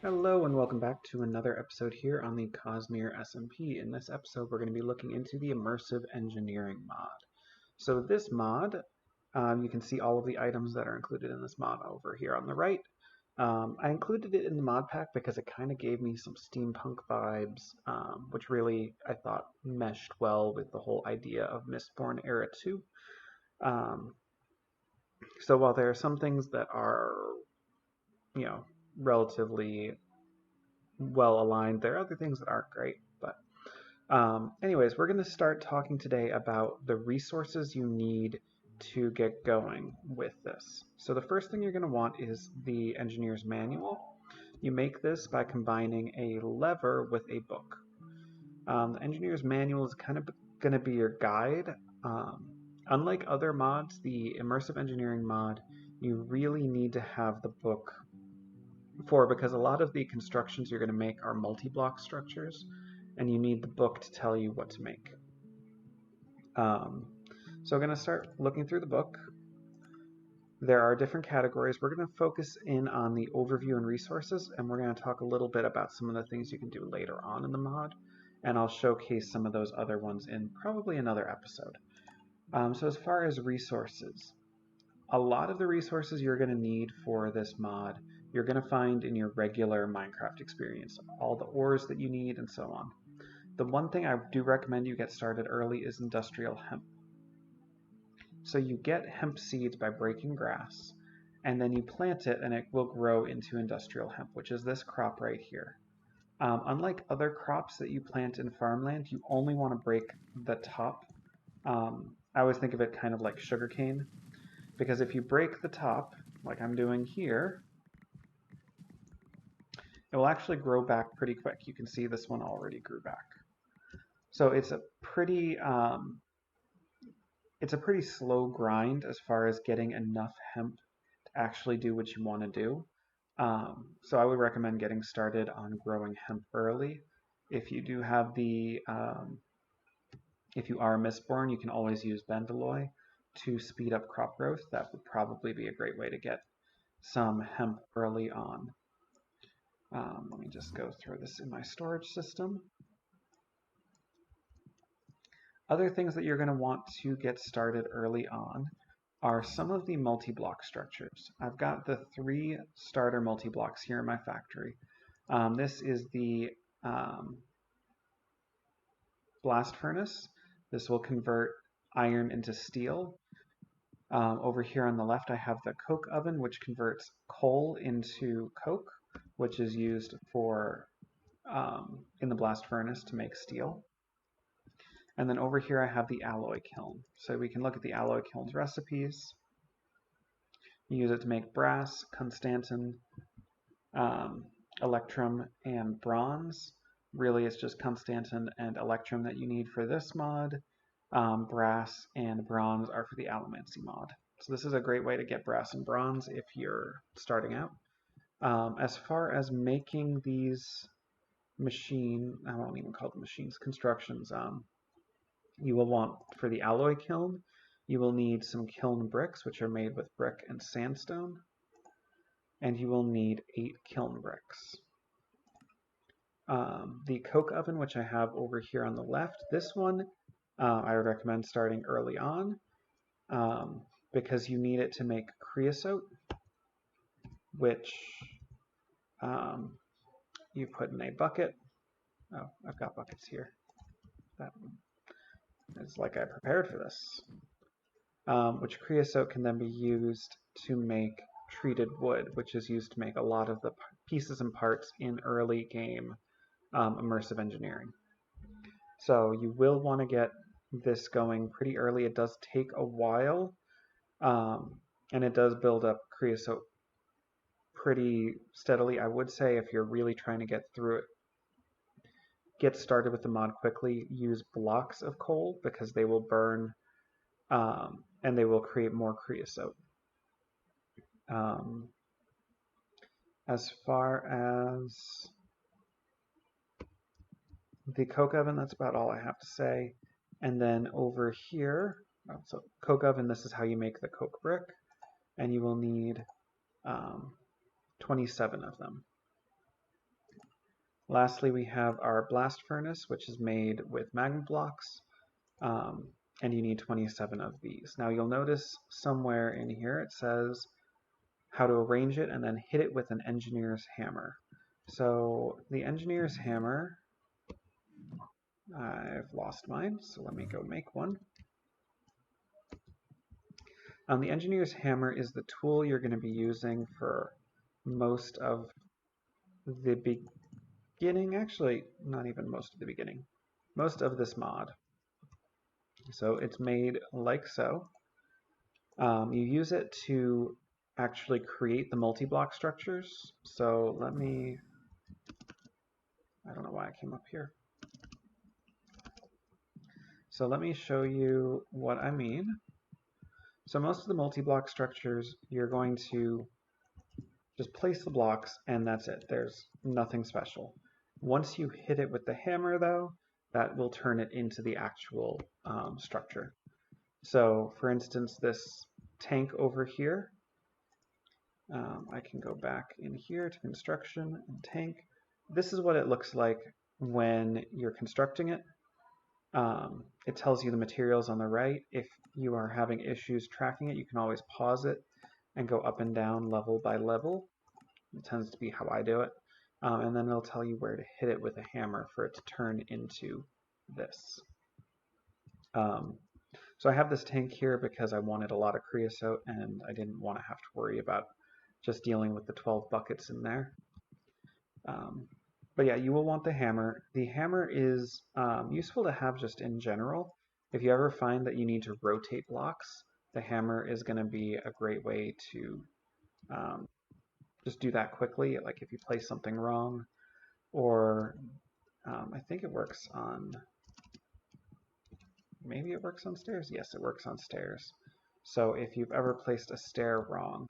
Hello and welcome back to another episode here on the Cosmere SMP. In this episode, we're going to be looking into the Immersive Engineering mod. So this mod, you can see all of the items that are included in this mod over here on the right. I included it in the mod pack because it kind of gave me some steampunk vibes, which really I thought meshed well with the whole idea of Mistborn Era 2. Um, so while there are some things that are, you know, relatively well aligned. There are other things that aren't great, but anyways, we're going to start talking today about the resources you need to get going with this. So the first thing you're going to want is the engineer's manual. You make this by combining a lever with a book. The engineer's manual is kind of going to be your guide. Unlike other mods, the immersive engineering mod, you really need to have the book because a lot of the constructions you're going to make are multi-block structures, and you need the book to tell you what to make. So I'm going to start looking through the book. There are different categories. We're going to focus in on the overview and resources, and we're going to talk a little bit about some of the things you can do later on in the mod, and I'll showcase some of those other ones in probably another episode. So as far as resources, a lot of the resources you're going to need for this mod you're going to find in your regular Minecraft experience, all the ores that you need and so on. The one thing I do recommend you get started early is industrial hemp. So you get hemp seeds by breaking grass, and then you plant it and it will grow into industrial hemp, which is this crop right here. Unlike other crops that you plant in farmland, you only want to break the top. I always think of it kind of like sugarcane, because if you break the top, like I'm doing here, it will actually grow back pretty quick. You can see this one already grew back. So it's a pretty slow grind as far as getting enough hemp to actually do what you want to do. So I would recommend getting started on growing hemp early. If you do have if you are Mistborn, you can always use Bendalloy to speed up crop growth. That would probably be a great way to get some hemp early on. Let me just go through this in my storage system. Other things that you're going to want to get started early on are some of the multi-block structures. I've got the 3 starter multi-blocks here in my factory. This is the blast furnace. This will convert iron into steel. Over here on the left I have the coke oven, which converts coal into coke, which is used for in the blast furnace to make steel. And then over here I have the alloy kiln. So we can look at the alloy kiln's recipes. You use it to make brass, tungsten, electrum, and bronze. Really it's just tungsten and electrum that you need for this mod. Brass and bronze are for the Allomancy mod. So this is a great way to get brass and bronze if you're starting out. As far as making these I won't even call them machines, constructions, you will want, for the alloy kiln, you will need some kiln bricks, which are made with brick and sandstone, and you will need 8 kiln bricks. The coke oven, which I have over here on the left, this one I would recommend starting early on because you need it to make creosote, which you put in a bucket. Oh, I've got buckets here. It's like I prepared for this. Which creosote can then be used to make treated wood, which is used to make a lot of the pieces and parts in early game immersive engineering. So you will want to get this going pretty early. It does take a while, and it does build up creosote pretty steadily. I would say if you're really trying to get through it, get started with the mod quickly, use blocks of coal because they will burn and they will create more creosote. As far as the coke oven, that's about all I have to say. And then over here, so coke oven, this is how you make the coke brick, and you will need 27 of them. Lastly, we have our blast furnace, which is made with magma blocks, and you need 27 of these. Now you'll notice somewhere in here it says how to arrange it and then hit it with an engineer's hammer. So the engineer's hammer, I've lost mine, so let me go make one. The engineer's hammer is the tool you're going to be using for most of the beginning, actually not even most of the beginning, most of this mod. So it's made like so. You use it to actually create the multi-block structures. So let me, I don't know why I came up here. So let me show you what I mean. So most of the multi-block structures, you're going to just place the blocks and that's it. There's nothing special. Once you hit it with the hammer though, that will turn it into the actual structure. So for instance, this tank over here, I can go back in here to construction and tank. This is what it looks like when you're constructing it. It tells you the materials on the right. If you are having issues tracking it, you can always pause it and go up and down level by level. It tends to be how I do it. And then it'll tell you where to hit it with a hammer for it to turn into this. So I have this tank here because I wanted a lot of creosote and I didn't want to have to worry about just dealing with the 12 buckets in there. But yeah, you will want the hammer. The hammer is useful to have just in general. If you ever find that you need to rotate blocks, the hammer is going to be a great way to just do that quickly. Like if you place something wrong, or I think it works on, maybe it works on stairs? Yes, it works on stairs. So if you've ever placed a stair wrong,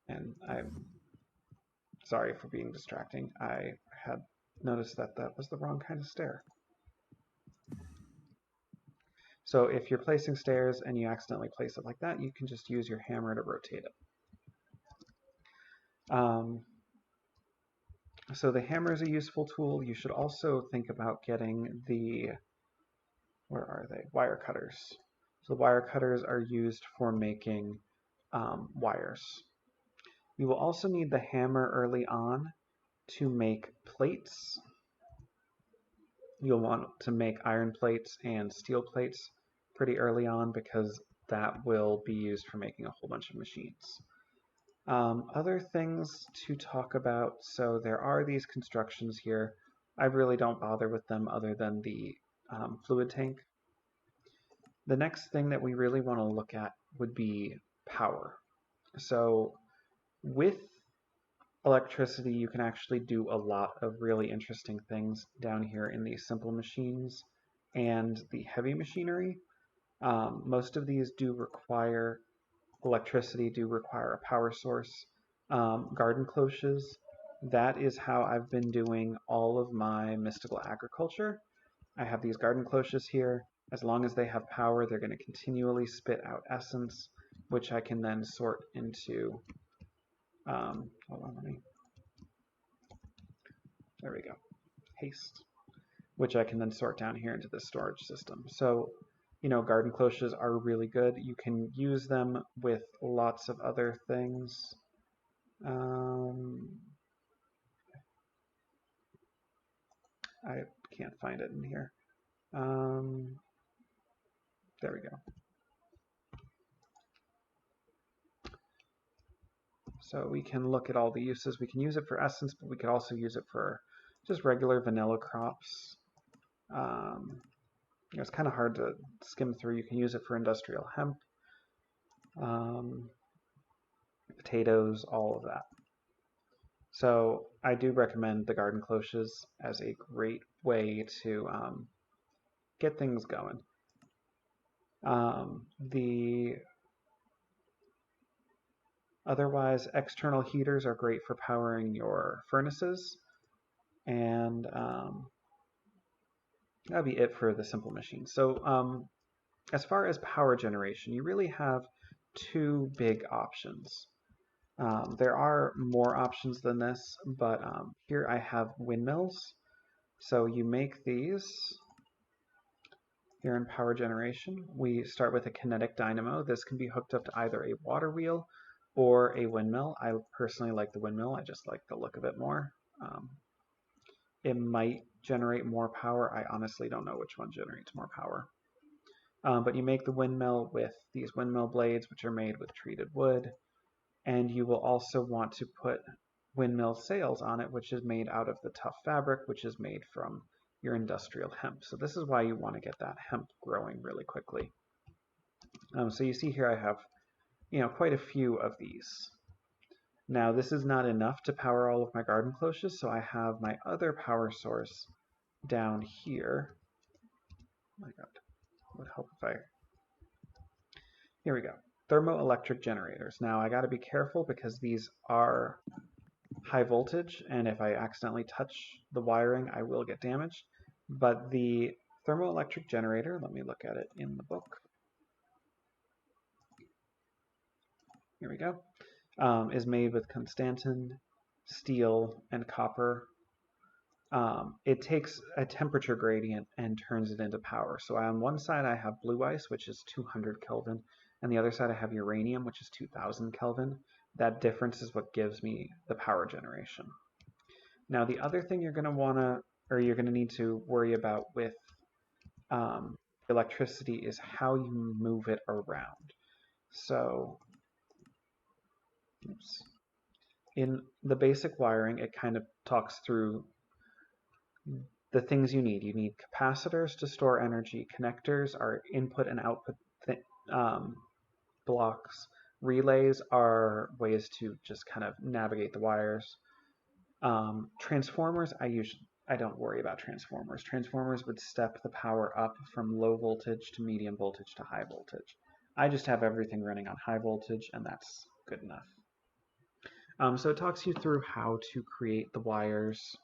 and I'm sorry for being distracting, I had noticed that that was the wrong kind of stair. So if you're placing stairs and you accidentally place it like that, you can just use your hammer to rotate it. So the hammer is a useful tool. You should also think about getting the, where are they? Wire cutters. So the wire cutters are used for making wires. You will also need the hammer early on to make plates. You'll want to make iron plates and steel plates pretty early on because that will be used for making a whole bunch of machines. Other things to talk about, so there are these constructions here. I really don't bother with them other than the fluid tank. The next thing that we really want to look at would be power. So with electricity, you can actually do a lot of really interesting things down here in these simple machines and the heavy machinery. Most of these do require electricity, do require a power source. Garden cloches, that is how I've been doing all of my mystical agriculture. I have these garden cloches here. As long as they have power, they're going to continually spit out essence, which I can then sort into, hold on, there we go, haste, which I can then sort down here into the storage system. So, you know, garden cloches are really good. You can use them with lots of other things. I can't find it in here. There we go. So we can look at all the uses. We can use it for essence, but we could also use it for just regular vanilla crops. It's kind of hard to skim through. You can use it for industrial hemp, potatoes, all of that. So I do recommend the garden cloches as a great way to get things going. Otherwise, external heaters are great for powering your furnaces, and that'll be it for the simple machine. So as far as power generation, you really have two big options. There are more options than this, but here I have windmills. So you make these here in power generation. We start with a kinetic dynamo. This can be hooked up to either a water wheel or a windmill. I personally like the windmill. I just like the look of it more. It might generate more power. I honestly don't know which one generates more power. But you make the windmill with these windmill blades, which are made with treated wood. And you will also want to put windmill sails on it, which is made out of the tough fabric, which is made from your industrial hemp. So this is why you want to get that hemp growing really quickly. So you see here I have, quite a few of these. Now this is not enough to power all of my garden cloches, so I have my other power source down here. Oh my God, it would help if I... Here we go. Thermoelectric generators. Now I got to be careful because these are high voltage, and if I accidentally touch the wiring, I will get damaged. But the thermoelectric generator, let me look at it in the book. Here we go. Is made with Constantan, steel, and copper. It takes a temperature gradient and turns it into power. So on one side I have blue ice, which is 200 Kelvin, and the other side I have uranium, which is 2000 Kelvin. That difference is what gives me the power generation. Now the other thing you're going to need to worry about with electricity is how you move it around. So, oops. In the basic wiring, it kind of talks through the things you need. You need capacitors to store energy. Connectors are input and output blocks. Relays are ways to just kind of navigate the wires. Transformers, I don't worry about transformers. Transformers would step the power up from low voltage to medium voltage to high voltage. I just have everything running on high voltage, and that's good enough. So it talks you through how to create the wires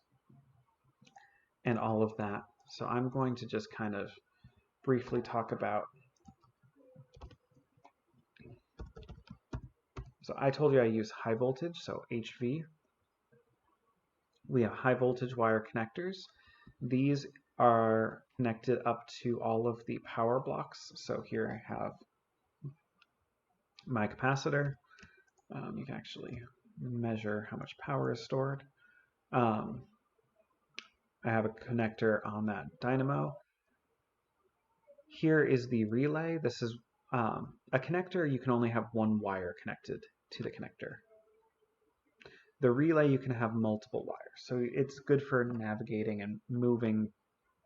and all of that. So I'm going to just kind of briefly talk about... So I told you I use high voltage, so HV. We have high voltage wire connectors. These are connected up to all of the power blocks. So here I have my capacitor. You can actually measure how much power is stored. I have a connector on that dynamo. Here is the relay. This is a connector. You can only have one wire connected to the connector. The relay, you can have multiple wires. So it's good for navigating and moving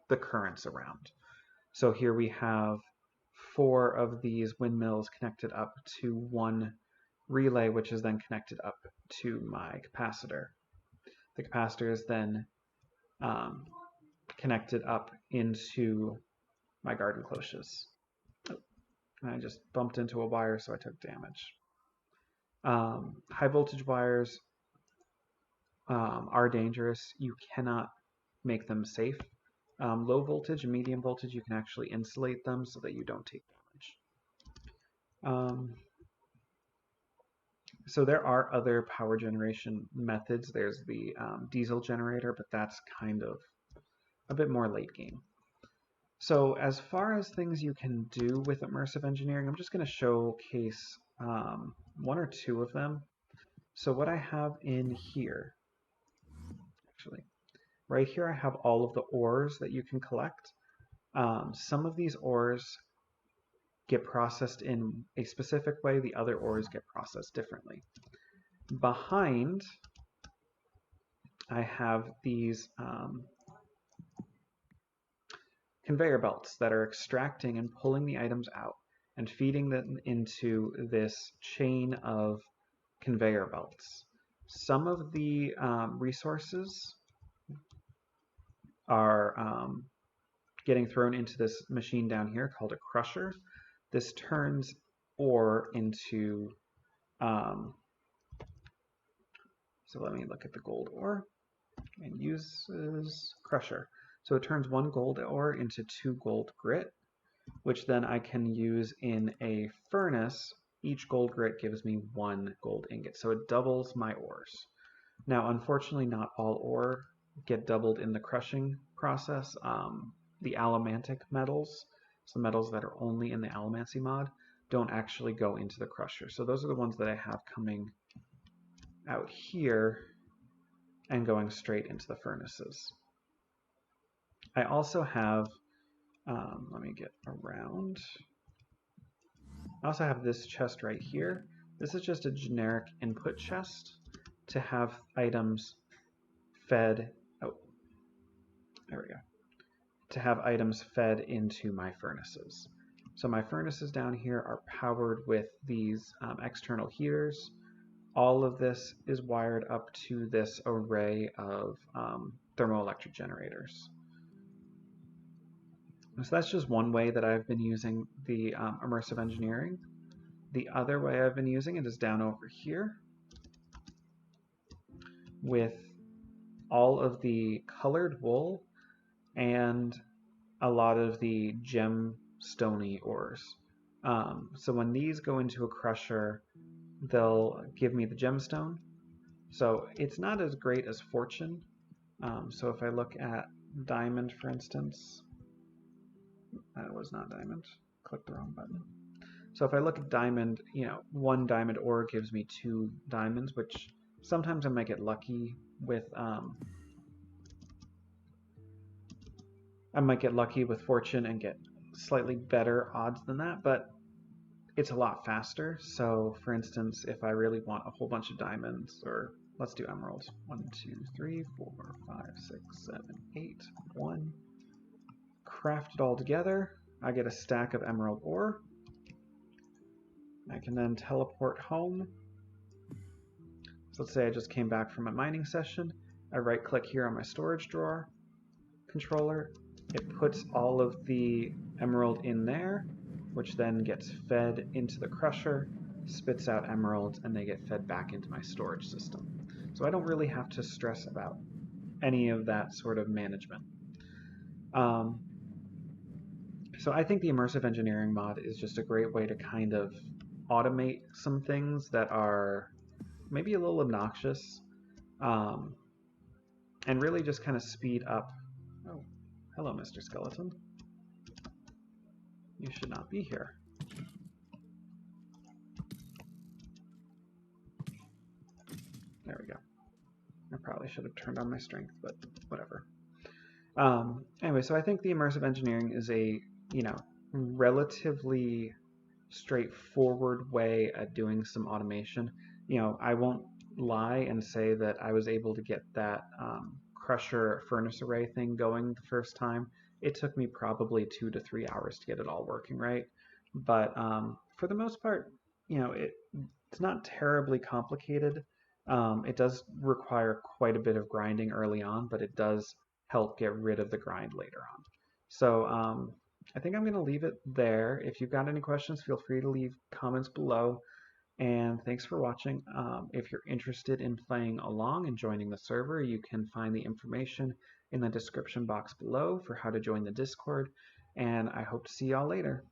the currents around. So here we have 4 of these windmills connected up to one relay, which is then connected up to my capacitor. The capacitor is then connected up into my garden cloches. Oh, I just bumped into a wire, so I took damage. High voltage wires are dangerous. You cannot make them safe. Low voltage and medium voltage, you can actually insulate them so that you don't take damage. So there are other power generation methods. There's the diesel generator, but that's kind of a bit more late game. So as far as things you can do with immersive engineering, I'm just going to showcase 1 or 2 of them. So what I have in here, actually, right here I have all of the ores that you can collect. Some of these ores get processed in a specific way, the other ores get processed differently. Behind, I have these conveyor belts that are extracting and pulling the items out and feeding them into this chain of conveyor belts. Some of the resources are getting thrown into this machine down here called a crusher. This turns ore into, so let me look at the gold ore, and uses crusher. So it turns 1 gold ore into 2 gold grit, which then I can use in a furnace each gold grit gives me 1 gold ingot, so it doubles my ores. Now, unfortunately, not all ore get doubled in the crushing process. The allomantic metals, so metals that are only in the Allomancy mod, don't actually go into the crusher. So those are the ones that I have coming out here and going straight into the furnaces. I also have, let me get around. I also have this chest right here. This is just a generic input chest to have items fed, oh, there we go, to have items fed into my furnaces. So my furnaces down here are powered with these external heaters. All of this is wired up to this array of thermoelectric generators. So that's just one way that I've been using the immersive engineering. The other way I've been using it is down over here with all of the colored wool and a lot of the gemstony ores. So when these go into a crusher, they'll give me the gemstone. So it's not as great as fortune. So if I look at diamond, for instance, that was not diamond, clicked the wrong button. So if I look at diamond, 1 diamond ore gives me 2 diamonds, which sometimes I might get lucky with, fortune and get slightly better odds than that, but it's a lot faster. So for instance, if I really want a whole bunch of diamonds, or let's do emeralds, 1, 2, 3, 4, 5, 6, 7, 8, 1, craft it all together, I get a stack of emerald ore. I can then teleport home. So let's say I just came back from a mining session. I right click here on my storage drawer controller. It puts all of the emerald in there, which then gets fed into the crusher, spits out emeralds, and they get fed back into my storage system. So I don't really have to stress about any of that sort of management. So I think the immersive engineering mod is just a great way to kind of automate some things that are maybe a little obnoxious, and really just kind of speed up. Oh, hello, Mr. Skeleton. You should not be here. There we go. I probably should have turned on my strength, but whatever. Anyway, so I think the immersive engineering is a, relatively straightforward way at doing some automation. I won't lie and say that I was able to get that crusher furnace array thing going the first time. It took me probably 2 to 3 hours to get it all working right. But for the most part, it's not terribly complicated. It does require quite a bit of grinding early on, but it does help get rid of the grind later on. So I think I'm going to leave it there. If you've got any questions, feel free to leave comments below. And thanks for watching. If you're interested in playing along and joining the server, you can find the information in the description box below for how to join the Discord. And I hope to see y'all later.